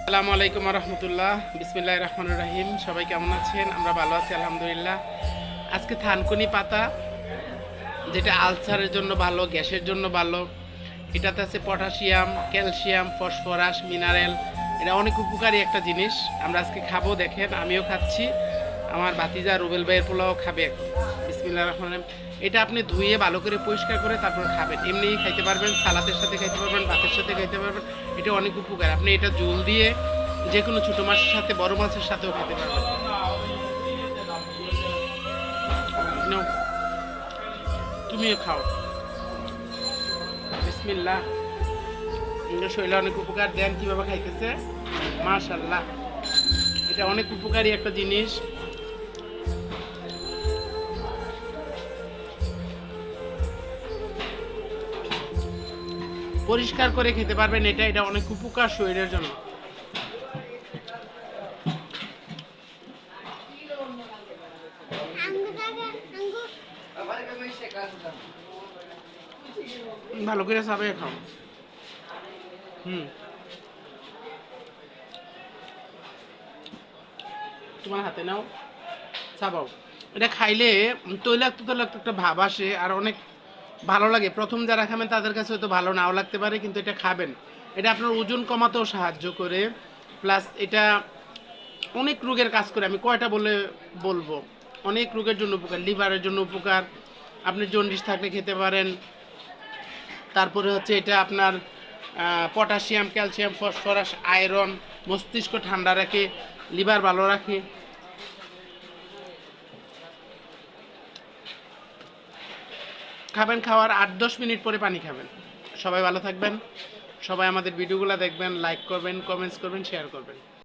আসসালামু আলাইকুম রহমতুল্লাহ। বিসমিল্লাহির রহমানির রহিম। সবাই কেমন আছেন? আমরা ভালো আছি আলহামদুলিল্লাহ। আজকে থানকুনি পাতা, যেটা আলসারের জন্য ভালো, গ্যাসের জন্য ভালো। এটাতে আছে পটাশিয়াম, ক্যালসিয়াম, ফসফরাস, মিনারেল। এটা অনেক উপকারী একটা জিনিস। আমরা আজকে খাবো, দেখেন আমিও খাচ্ছি, আমার ভাতিজা রুবেল ভাইয়ের পোলাও খাবে। বিসমিল্লাহির রহমানির রহিম। এটা আপনি ধুয়ে ভালো করে পরিষ্কার করে তারপর খাবেন। এমনিই খাইতে পারবেন, সালাদের সাথে খাইতে পারবেন, ভাতের সাথে খাইতে পারবেন। এটা অনেক উপকার। আপনি এটা জল দিয়ে যে কোনো ছোটো মাছের সাথে, বড় মাছের সাথেও খেতে পারবেন। নাও, তুমিও খাও। বিসমিল্লাহ। শরীরে অনেক উপকার। দেন কীভাবে খাইতেছে, মাশাল্লাহ। এটা অনেক উপকারী একটা জিনিস। পরিষ্কার করে খেতে পারবেন। এটা এটা অনেক উপকার শরীরের জন্য। ভালো করে চাবে খাও। তোমার হাতে নাও, চাবাও। এটা খাইলে তৈলাক্ত তৈলাক্ত একটা ভাব আসে, আর অনেক ভালো লাগে। প্রথম যারা খাবেন তাদের কাছে হয়তো ভালো নাও লাগতে পারে, কিন্তু এটা খাবেন। এটা আপনার ওজন কমাতেও সাহায্য করে, প্লাস এটা অনেক রোগের কাজ করে। আমি কয়টা বলবো। অনেক রোগের জন্য উপকার, লিভারের জন্য উপকার। আপনি জন্ডিস থাকলে খেতে পারেন। তারপরে হচ্ছে এটা আপনার পটাশিয়াম, ক্যালসিয়াম, ফসফরাস, আয়রন, মস্তিষ্ক ঠান্ডা রাখে, লিভার ভালো রাখে। খাবেন, খাওয়ার 8-10 মিনিট পরে পানি খাবেন। সবাই ভালো থাকবেন। সবাই আমাদের ভিডিওগুলো দেখবেন, লাইক করবেন, কমেন্টস করবেন, শেয়ার করবেন।